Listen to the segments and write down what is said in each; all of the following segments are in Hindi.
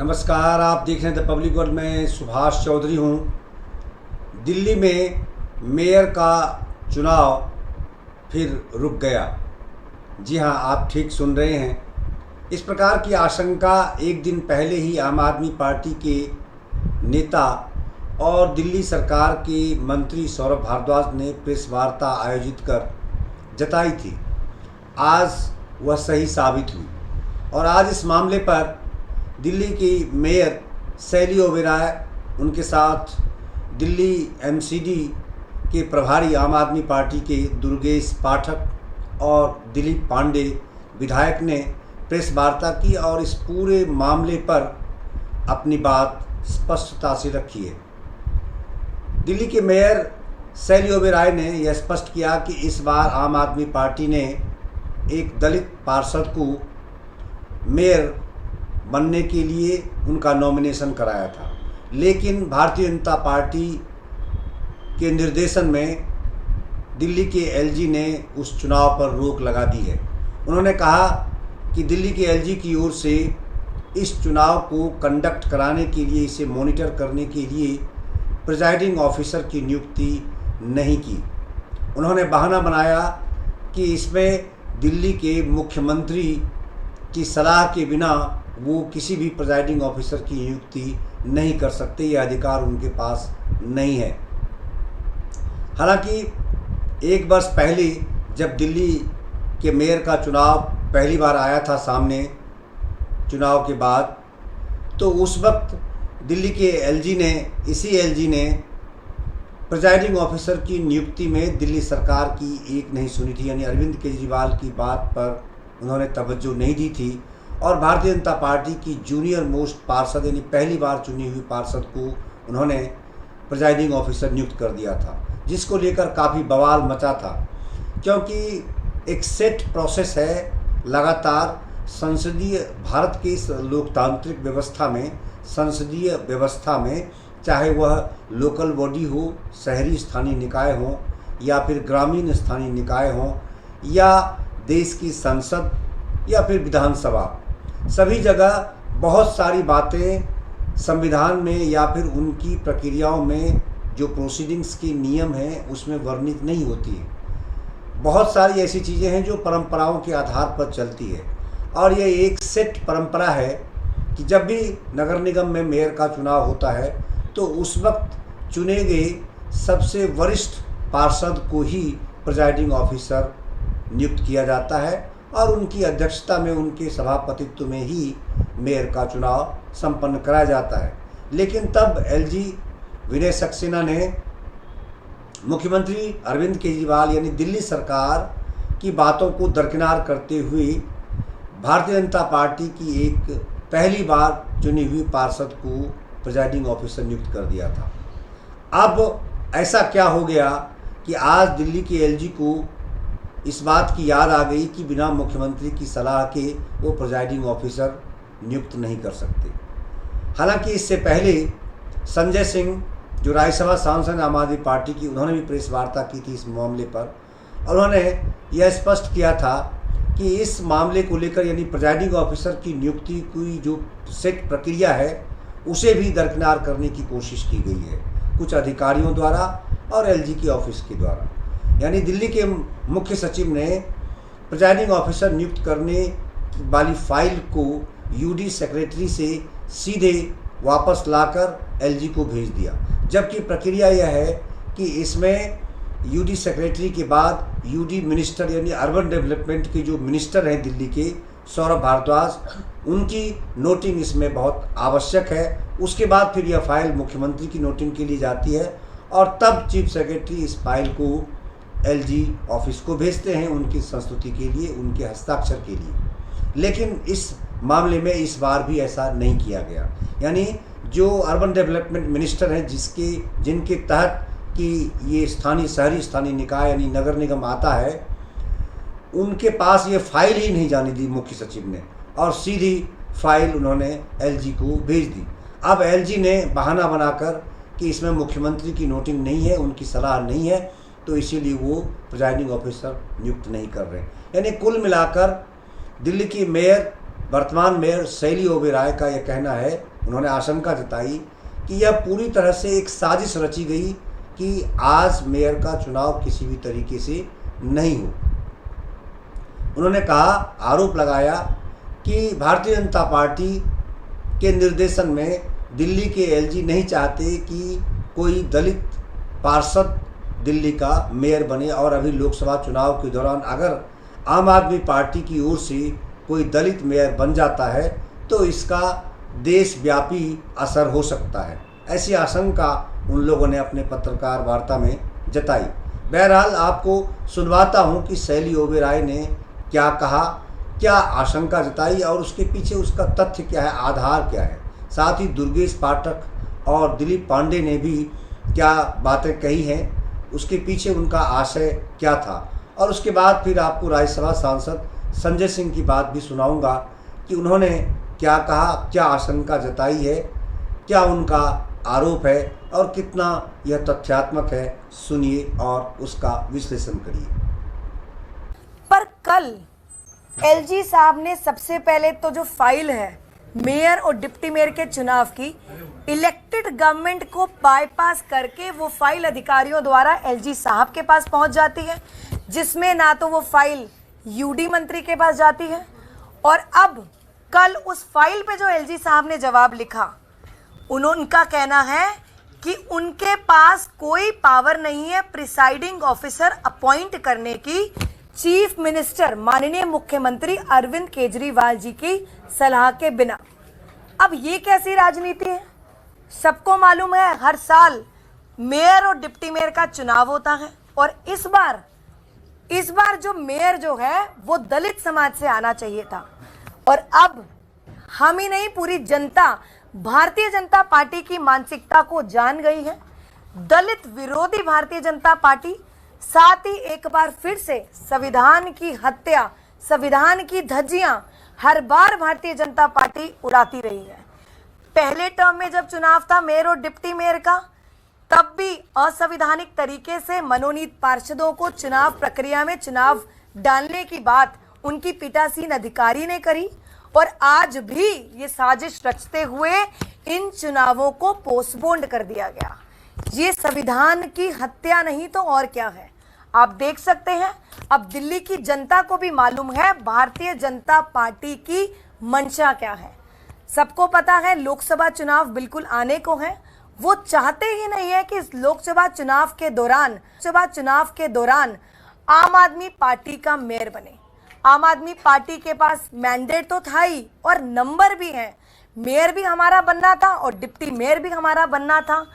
नमस्कार, आप देख रहे हैं द पब्लिक वर्ल्ड में सुभाष चौधरी हूँ। दिल्ली में मेयर का चुनाव फिर रुक गया। जी हाँ, आप ठीक सुन रहे हैं। इस प्रकार की आशंका एक दिन पहले ही आम आदमी पार्टी के नेता और दिल्ली सरकार के मंत्री सौरभ भारद्वाज ने प्रेस वार्ता आयोजित कर जताई थी। आज वह सही साबित हुई और आज इस मामले पर दिल्ली की मेयर शैली ओबेरॉय, उनके साथ दिल्ली एमसीडी के प्रभारी आम आदमी पार्टी के दुर्गेश पाठक और दिलीप पांडे विधायक ने प्रेस वार्ता की और इस पूरे मामले पर अपनी बात स्पष्टता से रखी है। दिल्ली के मेयर शैली ओबेरॉय ने यह स्पष्ट किया कि इस बार आम आदमी पार्टी ने एक दलित पार्षद को मेयर बनने के लिए उनका नॉमिनेशन कराया था, लेकिन भारतीय जनता पार्टी के निर्देशन में दिल्ली के एलजी ने उस चुनाव पर रोक लगा दी है। उन्होंने कहा कि दिल्ली के एलजी की ओर से इस चुनाव को कंडक्ट कराने के लिए, इसे मॉनिटर करने के लिए प्रिजाइडिंग ऑफिसर की नियुक्ति नहीं की। उन्होंने बहाना बनाया कि इसमें दिल्ली के मुख्यमंत्री की सलाह के बिना वो किसी भी प्रिजाइडिंग ऑफिसर की नियुक्ति नहीं कर सकते, यह अधिकार उनके पास नहीं है। हालांकि एक वर्ष पहले जब दिल्ली के मेयर का चुनाव पहली बार आया था सामने चुनाव के बाद, तो उस वक्त दिल्ली के इसी एलजी ने प्रिजाइडिंग ऑफिसर की नियुक्ति में दिल्ली सरकार की एक नहीं सुनी थी, यानी अरविंद केजरीवाल की बात पर उन्होंने तवज्जो नहीं दी थी और भारतीय जनता पार्टी की जूनियर मोस्ट पार्षद, यानी पहली बार चुनी हुई पार्षद को उन्होंने प्रिजाइडिंग ऑफिसर नियुक्त कर दिया था, जिसको लेकर काफ़ी बवाल मचा था। क्योंकि एक सेट प्रोसेस है, लगातार संसदीय भारत की इस लोकतांत्रिक व्यवस्था में, संसदीय व्यवस्था में, चाहे वह लोकल बॉडी हो, शहरी स्थानीय निकाय हो या फिर ग्रामीण स्थानीय निकाय हो या देश की संसद या फिर विधानसभा, सभी जगह बहुत सारी बातें संविधान में या फिर उनकी प्रक्रियाओं में जो प्रोसीडिंग्स के नियम हैं उसमें वर्णित नहीं होती है। बहुत सारी ऐसी चीज़ें हैं जो परंपराओं के आधार पर चलती है और ये एक सेट परंपरा है कि जब भी नगर निगम में मेयर का चुनाव होता है तो उस वक्त चुने गए सबसे वरिष्ठ पार्षद को ही प्रिजाइडिंग ऑफिसर नियुक्त किया जाता है और उनकी अध्यक्षता में, उनके सभापतित्व में ही मेयर का चुनाव संपन्न कराया जाता है। लेकिन तब एलजी विनय सक्सेना ने मुख्यमंत्री अरविंद केजरीवाल यानी दिल्ली सरकार की बातों को दरकिनार करते हुए भारतीय जनता पार्टी की एक पहली बार चुनी हुई पार्षद को प्रिजाइडिंग ऑफिसर नियुक्त कर दिया था। अब ऐसा क्या हो गया कि आज दिल्ली के एलजी को इस बात की याद आ गई कि बिना मुख्यमंत्री की सलाह के वो प्रिजाइडिंग ऑफिसर नियुक्त नहीं कर सकते। हालांकि इससे पहले संजय सिंह, जो राज्यसभा सांसद आम आदमी पार्टी की, उन्होंने भी प्रेस वार्ता की थी इस मामले पर और उन्होंने यह स्पष्ट किया था कि इस मामले को लेकर, यानी प्रिजाइडिंग ऑफिसर की नियुक्ति की जो सेट प्रक्रिया है उसे भी दरकिनार करने की कोशिश की गई है कुछ अधिकारियों द्वारा और एलजी के ऑफिस के द्वारा। यानी दिल्ली के मुख्य सचिव ने प्रिजाइडिंग ऑफिसर नियुक्त करने वाली फाइल को यूडी सेक्रेटरी से सीधे वापस लाकर एलजी को भेज दिया, जबकि प्रक्रिया यह है कि इसमें यूडी सेक्रेटरी के बाद यूडी मिनिस्टर, यानी अर्बन डेवलपमेंट के जो मिनिस्टर हैं दिल्ली के, सौरभ भारद्वाज, उनकी नोटिंग इसमें बहुत आवश्यक है। उसके बाद फिर यह फाइल मुख्यमंत्री की नोटिंग के लिए जाती है और तब चीफ सेक्रेटरी इस फाइल को एलजी ऑफिस को भेजते हैं उनकी संस्तुति के लिए, उनके हस्ताक्षर के लिए। लेकिन इस मामले में इस बार भी ऐसा नहीं किया गया। यानी जो अर्बन डेवलपमेंट मिनिस्टर हैं जिनके तहत कि ये शहरी स्थानीय निकाय यानी नगर निगम आता है, उनके पास ये फाइल ही नहीं जाने दी मुख्य सचिव ने और सीधी फाइल उन्होंने एलजी को भेज दी। अब एलजी ने बहाना बनाकर कि इसमें मुख्यमंत्री की नोटिंग नहीं है, उनकी सलाह नहीं है, तो इसीलिए वो प्रिजाइडिंग ऑफिसर नियुक्त नहीं कर रहे। यानी कुल मिलाकर दिल्ली की वर्तमान मेयर शैली ओबेरॉय का यह कहना है उन्होंने आशंका जताई कि यह पूरी तरह से एक साजिश रची गई कि आज मेयर का चुनाव किसी भी तरीके से नहीं हो। उन्होंने कहा, आरोप लगाया कि भारतीय जनता पार्टी के निर्देशन में दिल्ली के एलजी नहीं चाहते कि कोई दलित पार्षद दिल्ली का मेयर बने, और अभी लोकसभा चुनाव के दौरान अगर आम आदमी पार्टी की ओर से कोई दलित मेयर बन जाता है तो इसका देशव्यापी असर हो सकता है। ऐसी आशंका उन लोगों ने अपने पत्रकार वार्ता में जताई। बहरहाल आपको सुनवाता हूं कि शैली ओबेरॉय ने क्या कहा, क्या आशंका जताई और उसके पीछे उसका तथ्य क्या है, आधार क्या है। साथ ही दुर्गेश पाठक और दिलीप पांडे ने भी क्या बातें कही हैं, उसके पीछे उनका आशय क्या था, और उसके बाद फिर आपको राज्यसभा सांसद संजय सिंह की बात भी सुनाऊंगा कि उन्होंने क्या कहा, क्या आशंका जताई है, क्या उनका आरोप है और कितना यह तथ्यात्मक है। सुनिए और उसका विश्लेषण करिए। पर कल एलजी साहब ने सबसे पहले तो जो फाइल है मेयर और डिप्टी मेयर के चुनाव की, इलेक्टेड गवर्नमेंट को बाईपास करके वो फाइल अधिकारियों द्वारा एलजी साहब के पास पहुंच जाती है, जिसमें ना तो वो फाइल यूडी मंत्री के पास जाती है, और अब कल उस फाइल पे जो एलजी साहब ने जवाब लिखा, उनका कहना है कि उनके पास कोई पावर नहीं है प्रिसाइडिंग ऑफिसर अपॉइंट करने की चीफ मिनिस्टर माननीय मुख्यमंत्री अरविंद केजरीवाल जी की सलाह के बिना। अब ये कैसी राजनीति है? सबको मालूम है हर साल मेयर और डिप्टी मेयर का चुनाव होता है, और इस बार जो मेयर जो है वो दलित समाज से आना चाहिए था, और अब हम ही नहीं पूरी जनता भारतीय जनता पार्टी की मानसिकता को जान गई है। दलित विरोधी भारतीय जनता पार्टी साथ ही एक बार फिर से संविधान की हत्या, संविधान की धज्जियां हर बार भारतीय जनता पार्टी उड़ाती रही है। पहले टर्म में जब चुनाव था मेयर और डिप्टी मेयर का, तब भी असंवैधानिक तरीके से मनोनीत पार्षदों को चुनाव प्रक्रिया में चुनाव डालने की बात उनकी पीठासीन अधिकारी ने करी, और आज भी ये साजिश रचते हुए इन चुनावों को पोस्टपोन्ड कर दिया गया। ये संविधान की हत्या नहीं तो और क्या है। आप देख सकते हैं अब दिल्ली की जनता को भी मालूम है भारतीय जनता पार्टी की मंशा क्या है। सबको पता है लोकसभा चुनाव बिल्कुल आने को है। वो चाहते ही नहीं है कि इस लोकसभा चुनाव के दौरान आम आदमी पार्टी का मेयर बने। आम आदमी पार्टी के पास मैंडेट तो था ही और नंबर भी है, मेयर भी हमारा बनना था और डिप्टी मेयर भी हमारा बनना था।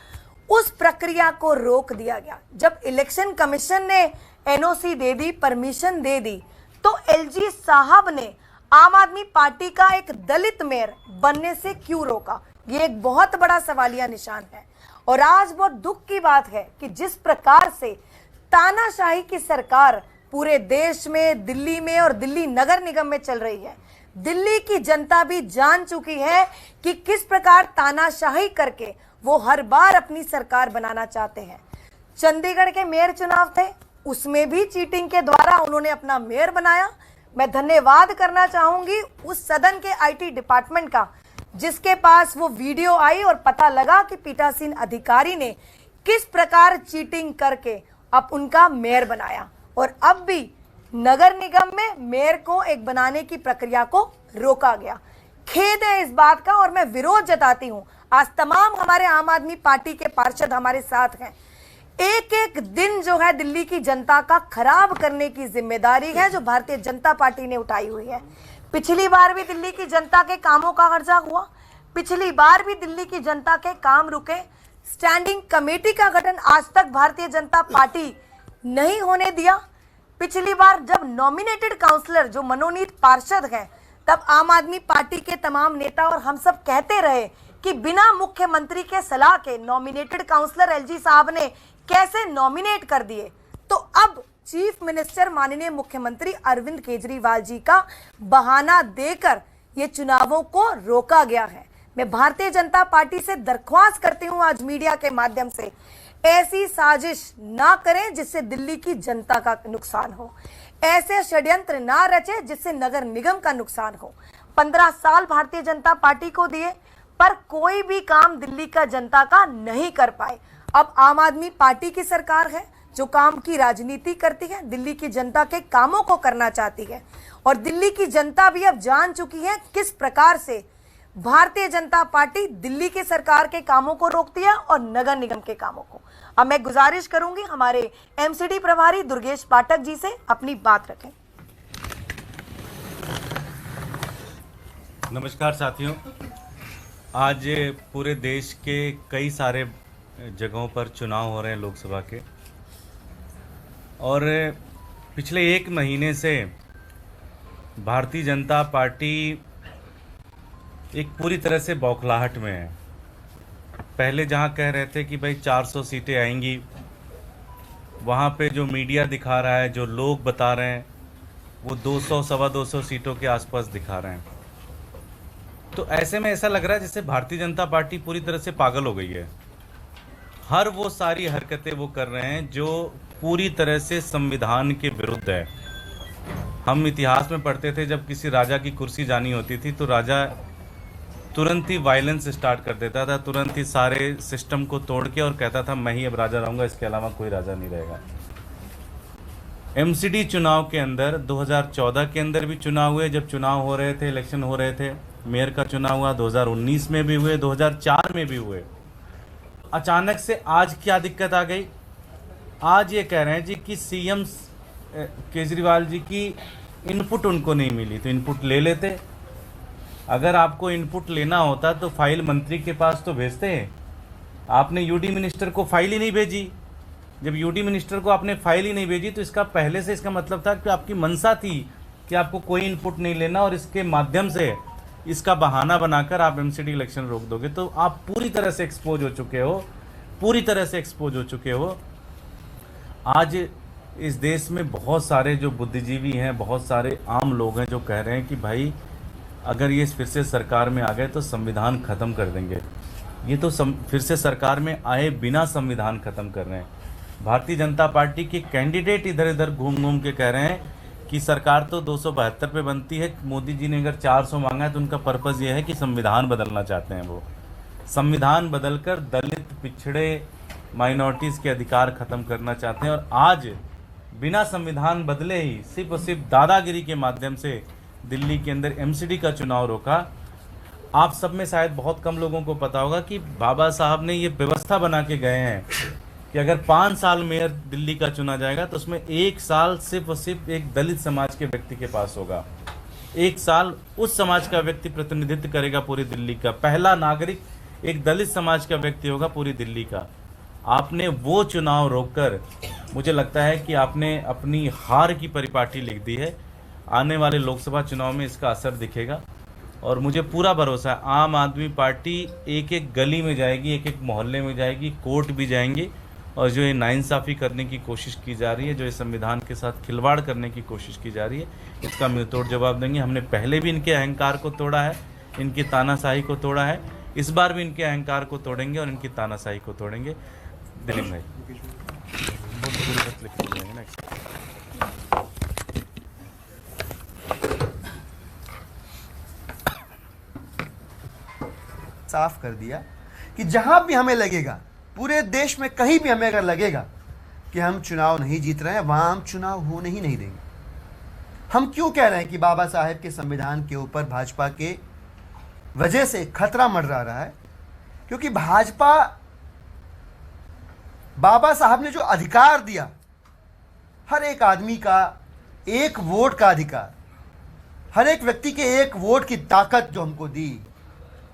उस प्रक्रिया को रोक दिया गया। जब इलेक्शन कमीशन ने एनओसी दे दी, परमिशन दे दी, तो एलजी साहब ने आम आदमी पार्टी का एक दलित मेयर बनने से क्यों रोका? ये एक बहुत बड़ा सवालिया निशान है। और आज बहुत दुख की बात है कि जिस प्रकार से तानाशाही की सरकार पूरे देश में, दिल्ली में और दिल्ली नगर निगम में चल रही है, दिल्ली की जनता भी जान चुकी है कि किस प्रकार तानाशाही करके वो हर बार अपनी सरकार बनाना चाहते हैं। चंडीगढ़ के मेयर चुनाव थे, उसमें भी चीटिंग के द्वारा उन्होंने अपना मेयर बनाया। मैं धन्यवाद करना चाहूंगी उस सदन के आईटी डिपार्टमेंट का, जिसके पास वो वीडियो आई और पता लगा कि पीठासीन अधिकारी ने किस प्रकार चीटिंग करके अब उनका मेयर बनाया। और अब भी नगर निगम में मेयर को एक बनाने की प्रक्रिया को रोका गया। खेद है इस बात का और मैं विरोध जताती हूं। आज तमाम हमारे आम आदमी पार्टी के पार्षद हमारे साथ हैं। एक एक दिन जो है दिल्ली की जनता का खराब करने की जिम्मेदारी है जो भारतीय जनता पार्टी ने उठाई हुई है। पिछली बार भी दिल्ली की जनता के कामों का खर्चा हुआ, पिछली बार भी दिल्ली की जनता के काम रुके। स्टैंडिंग कमेटी का गठन आज तक भारतीय जनता पार्टी नहीं होने दिया। पिछली बार जब नॉमिनेटेड काउंसलर जो मनोनीत पार्षद हैं, तब आम आदमी पार्टी के तमाम नेता और हम सब कहते रहे कि बिना मुख्यमंत्री के सलाह के नॉमिनेटेड काउंसलर एलजी साहब ने कैसे नॉमिनेट कर दिए। तो अब चीफ मिनिस्टर माननीय मुख्यमंत्री अरविंद केजरीवाल जी का बहाना देकर ये चुनावों को रोका गया है। मैं भारतीय जनता पार्टी से दरख्वास्त करती हूं आज मीडिया के माध्यम से, ऐसी साजिश ना करें जिससे दिल्ली की जनता का नुकसान हो, ऐसे षड्यंत्र ना रचे जिससे नगर निगम का नुकसान हो। 15 साल भारतीय जनता पार्टी को दिए, पर कोई भी काम दिल्ली का जनता का नहीं कर पाए। अब आम आदमी पार्टी की सरकार है जो काम की राजनीति करती है, दिल्ली की जनता के कामों को करना चाहती है और दिल्ली की जनता भी अब जान चुकी है किस प्रकार से भारतीय जनता पार्टी दिल्ली की सरकार के कामों को रोकती है और नगर निगम के कामों को। अब मैं गुजारिश करूंगी हमारे एमसीडी प्रभारी दुर्गेश पाठक जी से अपनी बात रखें। नमस्कार साथियों, आज पूरे देश के कई सारे जगहों पर चुनाव हो रहे हैं लोकसभा के, और पिछले एक महीने से भारतीय जनता पार्टी एक पूरी तरह से बौखलाहट में है। पहले जहां कह रहे थे कि भाई 400 सीटें आएंगी, वहां पे जो मीडिया दिखा रहा है, जो लोग बता रहे हैं, वो 200 सवा 200 सीटों के आसपास दिखा रहे हैं। तो ऐसे में ऐसा लग रहा है जैसे भारतीय जनता पार्टी पूरी तरह से पागल हो गई है। हर वो सारी हरकतें वो कर रहे हैं जो पूरी तरह से संविधान के विरुद्ध है। हम इतिहास में पढ़ते थे, जब किसी राजा की कुर्सी जानी होती थी तो राजा तुरंत ही वायलेंस स्टार्ट कर देता था, तुरंत ही सारे सिस्टम को तोड़ के, और कहता था मैं ही अब राजा रहूँगा, इसके अलावा कोई राजा नहीं रहेगा। एमसीडी चुनाव के अंदर 2014 के अंदर भी चुनाव हुए, जब चुनाव हो रहे थे, इलेक्शन हो रहे थे, मेयर का चुनाव हुआ, 2019 में भी हुए, 2004 में भी हुए। अचानक से आज क्या दिक्कत आ गई? आज ये कह रहे हैं जी कि सीएम केजरीवाल जी की इनपुट उनको नहीं मिली, तो इनपुट ले लेते। अगर आपको इनपुट लेना होता तो फाइल मंत्री के पास तो भेजते हैं। आपने यूडी मिनिस्टर को फाइल ही नहीं भेजी। जब यूडी मिनिस्टर को आपने फाइल ही नहीं भेजी तो इसका पहले से इसका मतलब था कि आपकी मंशा थी कि आपको कोई इनपुट नहीं लेना, और इसके माध्यम से इसका बहाना बनाकर आप एमसीडी इलेक्शन रोक दोगे। तो आप पूरी तरह से एक्सपोज हो चुके हो, पूरी तरह से एक्सपोज हो चुके हो। आज इस देश में बहुत सारे जो बुद्धिजीवी हैं, बहुत सारे आम लोग हैं जो कह रहे हैं कि भाई अगर ये फिर से सरकार में आ गए तो संविधान ख़त्म कर देंगे। ये तो फिर से सरकार में आए बिना संविधान ख़त्म कर रहे हैं। भारतीय जनता पार्टी के कैंडिडेट इधर इधर घूम घूम के कह रहे हैं कि सरकार तो 272 पे बनती है, मोदी जी ने अगर 400 मांगा है तो उनका पर्पज़ ये है कि संविधान बदलना चाहते हैं। वो संविधान बदलकर दलित, पिछड़े, माइनॉरिटीज़ के अधिकार ख़त्म करना चाहते हैं। और आज बिना संविधान बदले ही सिर्फ और सिर्फ दादागिरी के माध्यम से दिल्ली के अंदर एमसीडी का चुनाव रोका। आप सब में शायद बहुत कम लोगों को पता होगा कि बाबा साहब ने ये व्यवस्था बना के गए हैं कि अगर 5 साल मेयर दिल्ली का चुना जाएगा तो उसमें 1 साल सिर्फ और सिर्फ एक दलित समाज के व्यक्ति के पास होगा। 1 साल उस समाज का व्यक्ति प्रतिनिधित्व करेगा पूरी दिल्ली का। पहला नागरिक एक दलित समाज का व्यक्ति होगा पूरी दिल्ली का। आपने वो चुनाव रोककर मुझे लगता है कि आपने अपनी हार की परिपाटी लिख दी है। आने वाले लोकसभा चुनाव में इसका असर दिखेगा, और मुझे पूरा भरोसा है आम आदमी पार्टी एक एक गली में जाएगी, एक एक मोहल्ले में जाएगी, कोर्ट भी जाएंगी, और जो ये नाइंसाफ़ी करने की कोशिश की जा रही है, जो इस संविधान के साथ खिलवाड़ करने की कोशिश की जा रही है, इसका मुंहतोड़ जवाब देंगे। हमने पहले भी इनके अहंकार को तोड़ा है, इनकी तानाशाही को तोड़ा है, इस बार भी इनके अहंकार को तोड़ेंगे और इनकी तानाशाही को तोड़ेंगे। दिलीप भाई साफ कर दिया कि जहां भी हमें लगेगा, पूरे देश में कहीं भी हमें अगर लगेगा कि हम चुनाव नहीं जीत रहे हैं, वहां हम चुनाव होने ही नहीं देंगे। हम क्यों कह रहे हैं कि बाबा साहेब के संविधान के ऊपर भाजपा के वजह से खतरा मंडरा रहा है? क्योंकि भाजपा, बाबा साहब ने जो अधिकार दिया, हर एक आदमी का एक वोट का अधिकार, हर एक व्यक्ति के एक वोट की ताकत जो हमको दी,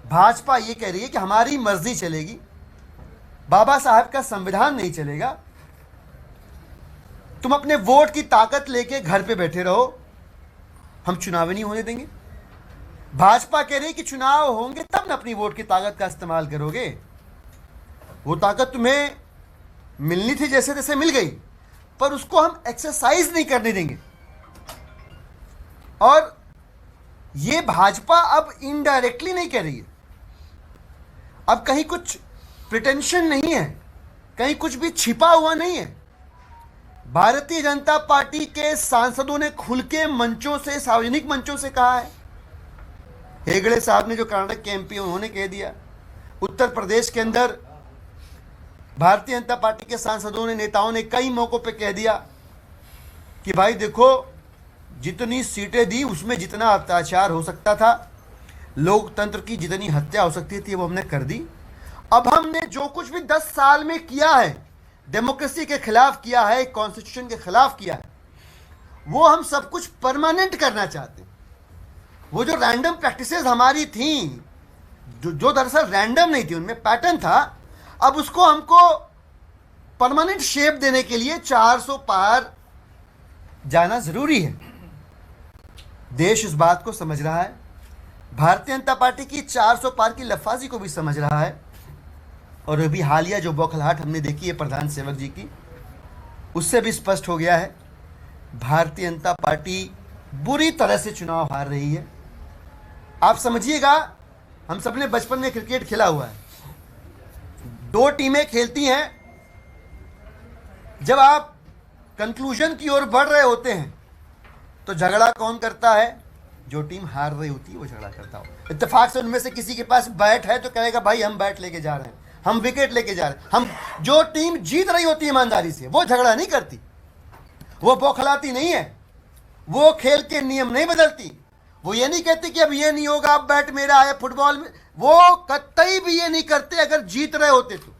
भाजपा ये कह रही है कि हमारी मर्जी चलेगी, बाबा साहब का संविधान नहीं चलेगा। तुम अपने वोट की ताकत लेके घर पे बैठे रहो, हम चुनाव नहीं होने देंगे। भाजपा कह रही है कि चुनाव होंगे तब न अपनी वोट की ताकत का इस्तेमाल करोगे। वो ताकत तुम्हें मिलनी थी, जैसे तैसे मिल गई, पर उसको हम एक्सरसाइज नहीं करने देंगे। और ये भाजपा अब इनडायरेक्टली नहीं कह रही है, अब कहीं कुछ प्रिटेंशन नहीं है, कहीं कुछ भी छिपा हुआ नहीं है। भारतीय जनता पार्टी के सांसदों ने खुल के मंचों से, सार्वजनिक मंचों से कहा है, हेगड़े साहब ने जो कर्नाटक के एमपी उन्होंने कह दिया। उत्तर प्रदेश के अंदर भारतीय जनता पार्टी के सांसदों ने, नेताओं ने कई मौकों पे कह दिया कि भाई देखो, जितनी सीटें दी उसमें जितना अत्याचार हो सकता था, लोकतंत्र की जितनी हत्या हो सकती थी, वो हमने कर दी। अब हमने जो कुछ भी 10 साल में किया है, डेमोक्रेसी के खिलाफ किया है, कॉन्स्टिट्यूशन के खिलाफ किया है, वो हम सब कुछ परमानेंट करना चाहते हैं। वो जो रैंडम प्रैक्टिसेस हमारी थी, जो दरअसल रैंडम नहीं थी, उनमें पैटर्न था, अब उसको हमको परमानेंट शेप देने के लिए 400 पार जाना जरूरी है। देश इस बात को समझ रहा है, भारतीय जनता पार्टी की 400 पार की लफाजी को भी समझ रहा है। और अभी हालिया जो बौखलाहट हमने देखी है प्रधान सेवक जी की, उससे भी स्पष्ट हो गया है भारतीय जनता पार्टी बुरी तरह से चुनाव हार रही है। आप समझिएगा, हम सबने बचपन में क्रिकेट खेला हुआ है, 2 टीमें खेलती हैं, जब आप कंक्लूजन की ओर बढ़ रहे होते हैं तो झगड़ा कौन करता है? जो टीम हार रही होती है वो झगड़ा करता हो। इत्तेफाक से उनमें से किसी के पास बैट है तो कहेगा भाई हम बैट लेके जा रहे हैं, हम विकेट लेके जा रहे हैं। हम जो टीम जीत रही होती है ईमानदारी से, वो झगड़ा नहीं करती, वो बौखलाती नहीं है, वो खेल के नियम नहीं बदलती, वो ये नहीं कहती कि अब ये नहीं होगा, अब बैट मेरा है। फुटबॉल में वो कतई भी ये नहीं करते अगर जीत रहे होते तो।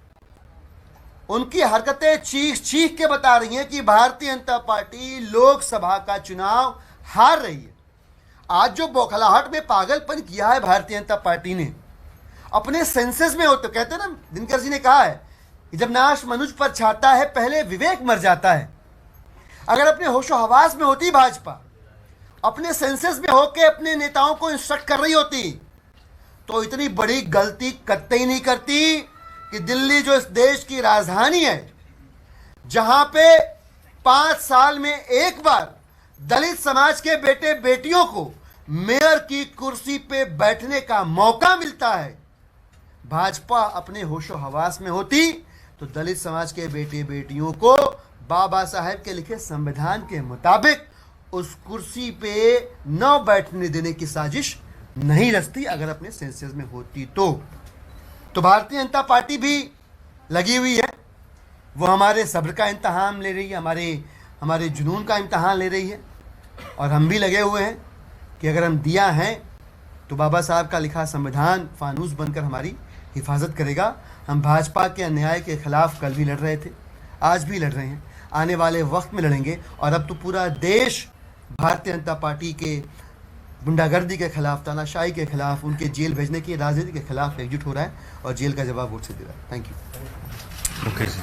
उनकी हरकतें चीख चीख के बता रही हैं कि भारतीय जनता पार्टी लोकसभा का चुनाव हार रही है। आज जो बौखलाहट में पागलपन किया है भारतीय जनता पार्टी ने, अपने सेंसेस में हो तो कहते हैं ना, दिनकर जी ने कहा है कि जब नाश मनुष्य पर छाता है पहले विवेक मर जाता है। अगर अपने होशो हवास में होती भाजपा, अपने सेंसेस में होकर अपने नेताओं को इंस्ट्रक्ट कर रही होती, तो इतनी बड़ी गलती कतई नहीं करती कि दिल्ली जो इस देश की राजधानी है, जहां पे 5 साल में एक बार दलित समाज के बेटे बेटियों को मेयर की कुर्सी पे बैठने का मौका मिलता है, भाजपा अपने होशो हवास में होती तो दलित समाज के बेटे बेटियों को बाबा साहेब के लिखे संविधान के मुताबिक उस कुर्सी पे न बैठने देने की साजिश नहीं रचती, अगर अपने सेंसेस में होती तो भारतीय जनता पार्टी भी लगी हुई है, वो हमारे सब्र का इम्तहान ले रही है, हमारे जुनून का इम्तहान ले रही है। और हम भी लगे हुए हैं कि अगर हम दिया हैं तो बाबा साहब का लिखा संविधान फानूस बनकर हमारी हिफाजत करेगा। हम भाजपा के अन्याय के खिलाफ कल भी लड़ रहे थे, आज भी लड़ रहे हैं, आने वाले वक्त में लड़ेंगे। और अब तो पूरा देश भारतीय जनता पार्टी के गुंडागर्दी के खिलाफ, तानाशाही के खिलाफ, उनके जेल भेजने की राजनीति के खिलाफ एकजुट हो रहा है और जेल का जवाब वोट से दे रहा है। Thank you. ओके जी।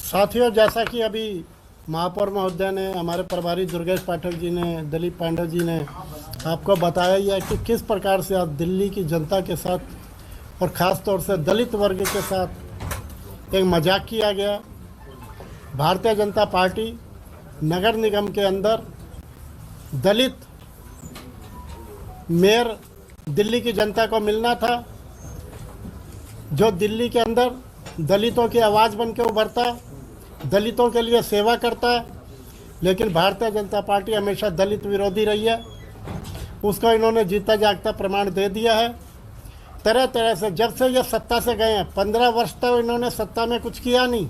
साथियों, जैसा कि अभी महापौर महोदय ने, हमारे प्रभारी दुर्गेश पाठक जी ने, दिलीप पांडे जी ने आपको बताया ही है कि किस प्रकार से आज दिल्ली की जनता के साथ और ख़ास तौर से दलित वर्ग के साथ एक मजाक किया गया। भारतीय जनता पार्टी नगर निगम के अंदर दलित मेयर दिल्ली की जनता को मिलना था, जो दिल्ली के अंदर दलितों की आवाज़ बन के उभरता है, दलितों के लिए सेवा करता है। लेकिन भारतीय जनता पार्टी हमेशा दलित विरोधी रही है, उसको इन्होंने जीता जागता प्रमाण दे दिया है। तरह तरह से जब से ये सत्ता से गए हैं, 15 वर्ष तक इन्होंने सत्ता में कुछ किया नहीं,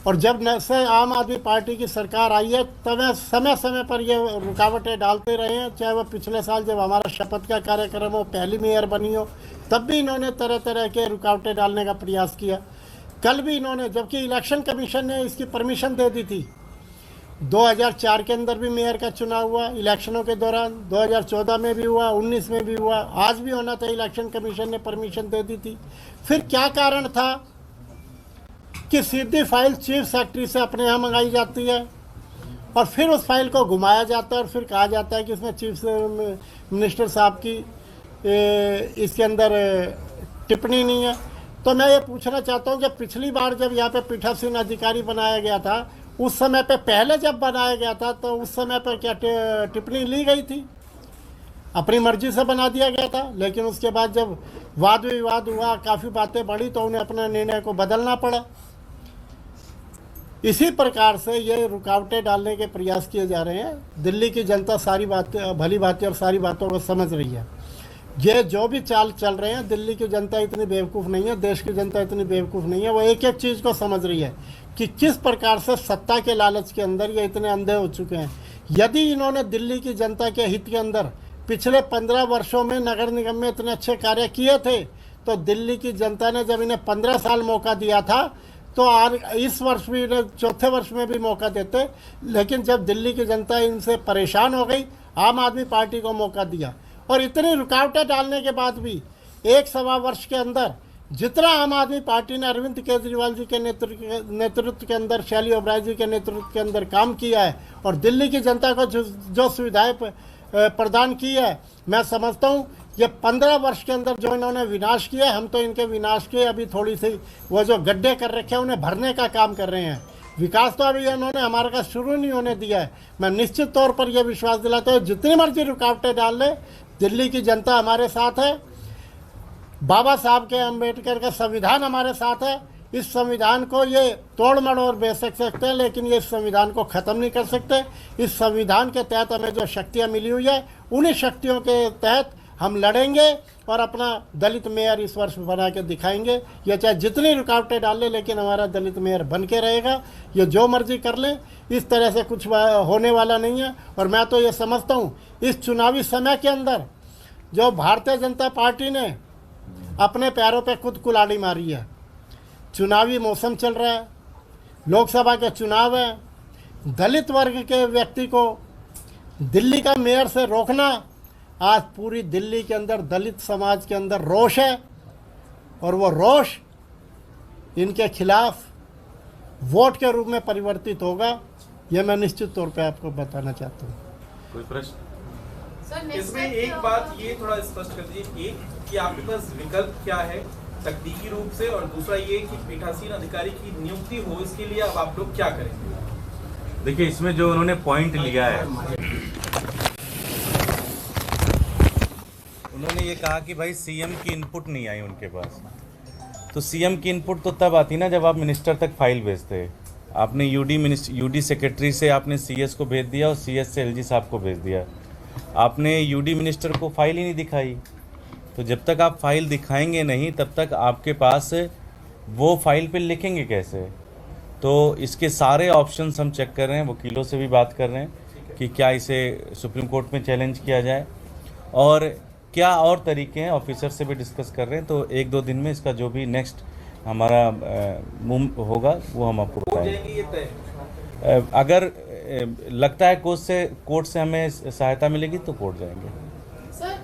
और जब से आम आदमी पार्टी की सरकार आई है तब समय समय पर ये रुकावटें डालते रहे हैं। चाहे वो पिछले साल जब हमारा शपथ का कार्यक्रम हो, पहली मेयर बनी हो, तब भी इन्होंने तरह तरह के रुकावटें डालने का प्रयास किया। कल भी इन्होंने, जबकि इलेक्शन कमीशन ने इसकी परमिशन दे दी थी, 2004 के अंदर भी मेयर का चुनाव हुआ इलेक्शनों के दौरान, 2014 में भी हुआ, 19 में भी हुआ, आज भी होना था, इलेक्शन कमीशन ने परमिशन दे दी थी। फिर क्या कारण था कि सीधी फाइल चीफ सेक्रेटरी से अपने यहाँ मंगाई जाती है और फिर उस फाइल को घुमाया जाता है और फिर कहा जाता है कि इसमें चीफ मिनिस्टर साहब की इसके अंदर टिप्पणी नहीं है। तो मैं ये पूछना चाहता हूँ, जब पिछली बार जब यहाँ पे पीठासीन अधिकारी बनाया गया था, उस समय पे पहले जब बनाया गया था तो उस समय पर क्या टिप्पणी ली गई थी? अपनी मर्जी से बना दिया गया था, लेकिन उसके बाद जब वाद विवाद हुआ, काफ़ी बातें बढ़ी, तो उन्हें अपने निर्णय को बदलना पड़ा। इसी प्रकार से ये रुकावटें डालने के प्रयास किए जा रहे हैं। दिल्ली की जनता सारी बातें, भली बातें और सारी बातों को समझ रही है। ये जो भी चाल चल रहे हैं, दिल्ली की जनता इतनी बेवकूफ़ नहीं है, देश की जनता इतनी बेवकूफ़ नहीं है। वो एक एक चीज़ को समझ रही है कि किस प्रकार से सत्ता के लालच के अंदर ये इतने अंधे हो चुके हैं। यदि इन्होंने दिल्ली की जनता के हित के अंदर पिछले 15 वर्षों में नगर निगम में इतने अच्छे कार्य किए थे, तो दिल्ली की जनता ने जब इन्हें 15 साल मौका दिया था, तो आज इस वर्ष भी इन्हें चौथे वर्ष में भी मौका देते। लेकिन जब दिल्ली की जनता इनसे परेशान हो गई, आम आदमी पार्टी को मौका दिया, और इतनी रुकावटें डालने के बाद भी 1.25 वर्ष के अंदर जितना आम आदमी पार्टी ने अरविंद केजरीवाल जी के नेतृत्व के अंदर, शैली ओबराय जी के नेतृत्व के अंदर काम किया है, और दिल्ली की जनता को जो सुविधाएं प्रदान की है, मैं समझता हूँ ये 15 वर्ष के अंदर जो इन्होंने विनाश किया, हम तो इनके विनाश के अभी थोड़ी सी वो जो गड्ढे कर रखे हैं उन्हें भरने का काम कर रहे हैं। विकास तो अभी इन्होंने हमारे का शुरू नहीं होने दिया है। मैं निश्चित तौर पर यह विश्वास दिलाता हूँ, जितनी मर्जी रुकावटें डाल ले, दिल्ली की जनता हमारे साथ है। बाबा साहब के अम्बेडकर का संविधान हमारे साथ है। इस संविधान को ये तोड़ मड़ोड़ बेच सकते हैं, लेकिन ये इस संविधान को ख़त्म नहीं कर सकते। इस संविधान के तहत हमें जो शक्तियाँ मिली हुई है, उन्हीं शक्तियों के तहत हम लड़ेंगे और अपना दलित मेयर इस वर्ष बना के दिखाएंगे। ये चाहे जितनी रुकावटें डाल ले, लेकिन हमारा दलित मेयर बन के रहेगा। ये जो मर्जी कर लें, इस तरह से कुछ होने वाला नहीं है। और मैं तो ये समझता हूँ, इस चुनावी समय के अंदर जो भारतीय जनता पार्टी ने अपने पैरों पे खुद कुल्हाड़ी मारी है। चुनावी मौसम चल रहा है, लोकसभा के चुनाव है, दलित वर्ग के व्यक्ति को दिल्ली का मेयर से रोकना, आज पूरी दिल्ली के अंदर दलित समाज के अंदर रोष है, और वो रोष इनके खिलाफ वोट के रूप में परिवर्तित होगा। यह मैं निश्चित तौर पे आपको बताना चाहता हूँ। कोई प्रश्न? इसमें एक बात ये थोड़ा स्पष्ट कर दीजिए, एक कि आपके पास विकल्प क्या है तकनीकी रूप से, और दूसरा ये कि पीठासीन अधिकारी की नियुक्ति हो, इसके लिए अब आप लोग क्या करेंगे? देखिए, इसमें जो उन्होंने पॉइंट लिया है, उन्होंने ये कहा कि भाई सीएम की इनपुट नहीं आई उनके पास। तो सीएम की इनपुट तो तब आती ना जब आप मिनिस्टर तक फाइल भेजते। आपने यूडी सेक्रेटरी से आपने सीएस को भेज दिया, और सीएस से एलजी साहब को भेज दिया। आपने यूडी मिनिस्टर को फाइल ही नहीं दिखाई। तो जब तक आप फाइल दिखाएंगे नहीं, तब तक आपके पास वो फाइल पे लिखेंगे कैसे? तो इसके सारे ऑप्शंस हम चेक कर रहे हैं, वकीलों से भी बात कर रहे हैं कि क्या इसे सुप्रीम कोर्ट में चैलेंज किया जाए, और क्या और तरीके हैं, ऑफिसर से भी डिस्कस कर रहे हैं। तो 1-2 दिन में इसका जो भी नेक्स्ट हमारा होगा वो हम आपको बताएंगे। अगर लगता है कोर्ट से हमें सहायता मिलेगी तो कोर्ट जाएंगे। सर,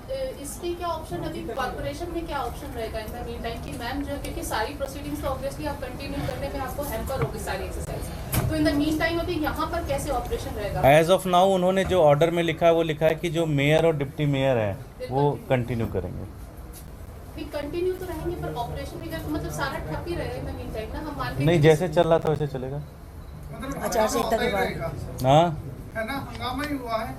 इसमें क्या ऑप्शन, अभी कॉर्पोरेशन में क्या ऑप्शन रहेगा इन द मीन टाइम कि मैम जो, क्योंकि सारी प्रोसीडिंग्स तो ऑब्वियसली आप कंटिन्यू करने में आपको हैम्पर होगी सारी एक्सरसाइज, तो इन द मीन टाइम अभी यहाँ पर कैसे ऑपरेशन रहेगा? एज ऑफ नाउ उन्होंने जो ऑर्डर में लिखा है वो लिखा है कि जो मेयर और डिप्टी मेयर हैं वो कंटिन्यू करेंगे। कंटिन्यू तो रहेंगे, पर ऑपरेशन भी तो मतलब सारा ठप ही रहेगा इन द मीन टाइम ना, हम मान के नहीं, जैसे चल रहा था वैसे चलेगा। आचार संहिता के बाद हाँ, है ना, हंगामा ही हुआ है।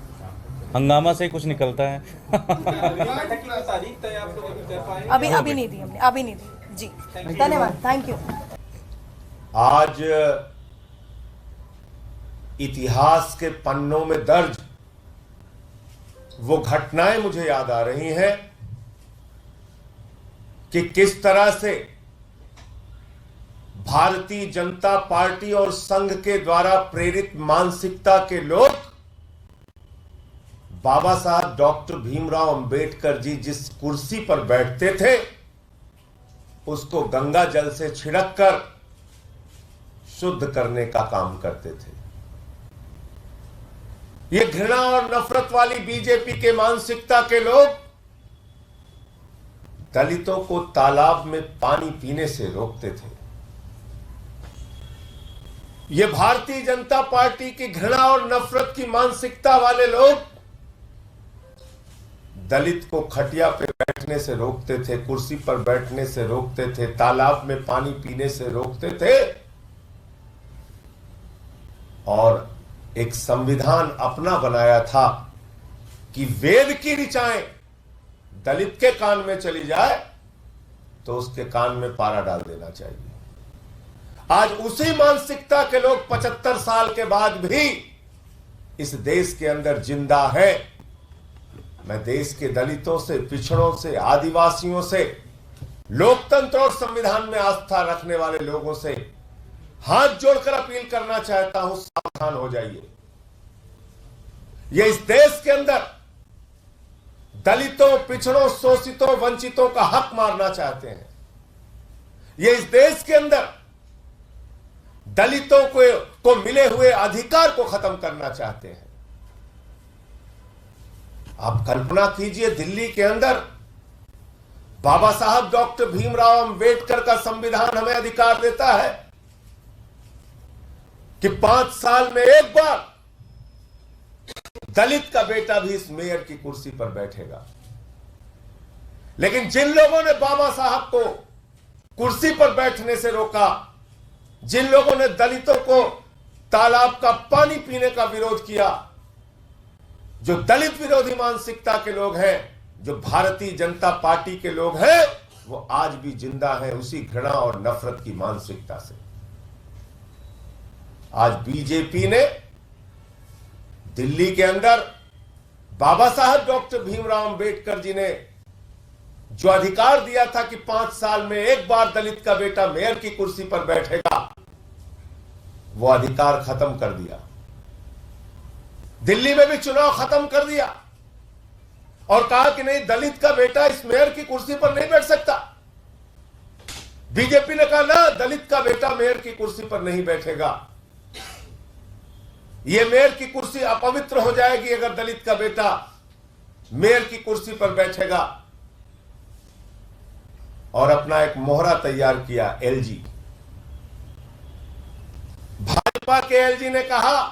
हंगामा से ही कुछ निकलता है। बैठक की तारीख तय आप लोग अभी कर पाएंगे? अभी नहीं दी हमने, अभी नहीं दी जी। धन्यवाद, थैंक यू। आज इतिहास के पन्नों में दर्ज वो घटनाएं मुझे याद आ रही हैं कि किस तरह से भारतीय जनता पार्टी और संघ के द्वारा प्रेरित मानसिकता के लोग बाबा साहब डॉक्टर भीमराव अंबेडकर जी जिस कुर्सी पर बैठते थे उसको गंगा जल से छिड़ककर शुद्ध करने का काम करते थे। ये घृणा और नफरत वाली बीजेपी के मानसिकता के लोग दलितों को तालाब में पानी पीने से रोकते थे। ये भारतीय जनता पार्टी की घृणा और नफरत की मानसिकता वाले लोग दलित को खटिया पे बैठने से रोकते थे, कुर्सी पर बैठने से रोकते थे, तालाब में पानी पीने से रोकते थे, और एक संविधान अपना बनाया था कि वेद की ऋचाएं दलित के कान में चली जाए तो उसके कान में पारा डाल देना चाहिए। आज उसी मानसिकता के लोग 75 साल के बाद भी इस देश के अंदर जिंदा है। मैं देश के दलितों से, पिछड़ों से, आदिवासियों से, लोकतंत्र और संविधान में आस्था रखने वाले लोगों से हाथ जोड़कर अपील करना चाहता हूं, सावधान हो जाइए। ये इस देश के अंदर दलितों, पिछड़ों, शोषितों, वंचितों का हक मारना चाहते हैं। ये इस देश के अंदर दलितों को मिले हुए अधिकार को खत्म करना चाहते हैं। आप कल्पना कीजिए, दिल्ली के अंदर बाबा साहब डॉक्टर भीमराव अंबेडकर का संविधान हमें अधिकार देता है कि 5 साल में एक बार दलित का बेटा भी इस मेयर की कुर्सी पर बैठेगा। लेकिन जिन लोगों ने बाबा साहब को कुर्सी पर बैठने से रोका, जिन लोगों ने दलितों को तालाब का पानी पीने का विरोध किया, जो दलित विरोधी मानसिकता के लोग हैं, जो भारतीय जनता पार्टी के लोग हैं, वो आज भी जिंदा हैं उसी घृणा और नफरत की मानसिकता से। आज बीजेपी ने दिल्ली के अंदर बाबा साहब डॉक्टर भीमराव अंबेडकर जी ने जो अधिकार दिया था कि 5 साल में एक बार दलित का बेटा मेयर की कुर्सी पर बैठेगा, वो अधिकार खत्म कर दिया। दिल्ली में भी चुनाव खत्म कर दिया और कहा कि नहीं, दलित का बेटा इस मेयर की कुर्सी पर नहीं बैठ सकता। बीजेपी ने कहा ना, दलित का बेटा मेयर की कुर्सी पर नहीं बैठेगा। यह मेयर की कुर्सी अपवित्र हो जाएगी अगर दलित का बेटा मेयर की कुर्सी पर बैठेगा। और अपना एक मोहरा तैयार किया एलजी। भाजपा के एलजी ने कहा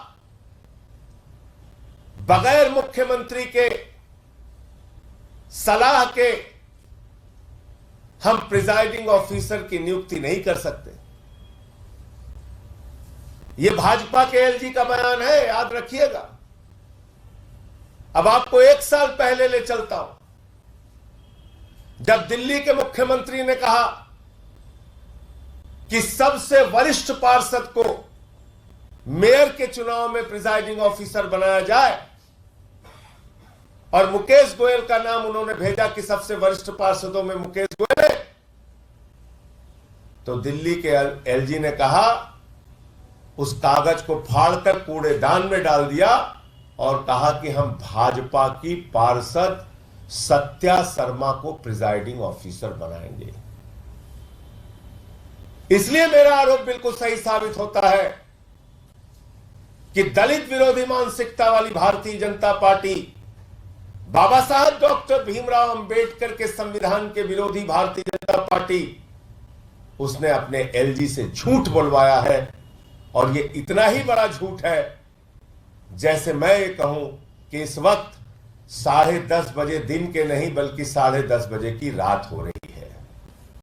बगैर मुख्यमंत्री के सलाह के हम प्रिजाइडिंग ऑफिसर की नियुक्ति नहीं कर सकते। यह भाजपा के एलजी का बयान है, याद रखिएगा। अब आपको 1 साल पहले ले चलता हूं, जब दिल्ली के मुख्यमंत्री ने कहा कि सबसे वरिष्ठ पार्षद को मेयर के चुनाव में प्रिजाइडिंग ऑफिसर बनाया जाए और मुकेश गोयल का नाम उन्होंने भेजा कि सबसे वरिष्ठ पार्षदों में मुकेश गोयल है, तो दिल्ली के एलजी ने कहा, उस कागज को फाड़कर कूड़ेदान में डाल दिया और कहा कि हम भाजपा की पार्षद सत्या शर्मा को प्रिजाइडिंग ऑफिसर बनाएंगे। इसलिए मेरा आरोप बिल्कुल सही साबित होता है कि दलित विरोधी मानसिकता वाली भारतीय जनता पार्टी, बाबा साहब डॉक्टर भीमराव अंबेडकर के संविधान के विरोधी भारतीय जनता पार्टी, उसने अपने एलजी से झूठ बोलवाया है। और ये इतना ही बड़ा झूठ है जैसे मैं ये कहूं कि इस वक्त 10:30 बजे दिन के नहीं बल्कि 10:30 बजे की रात हो रही है।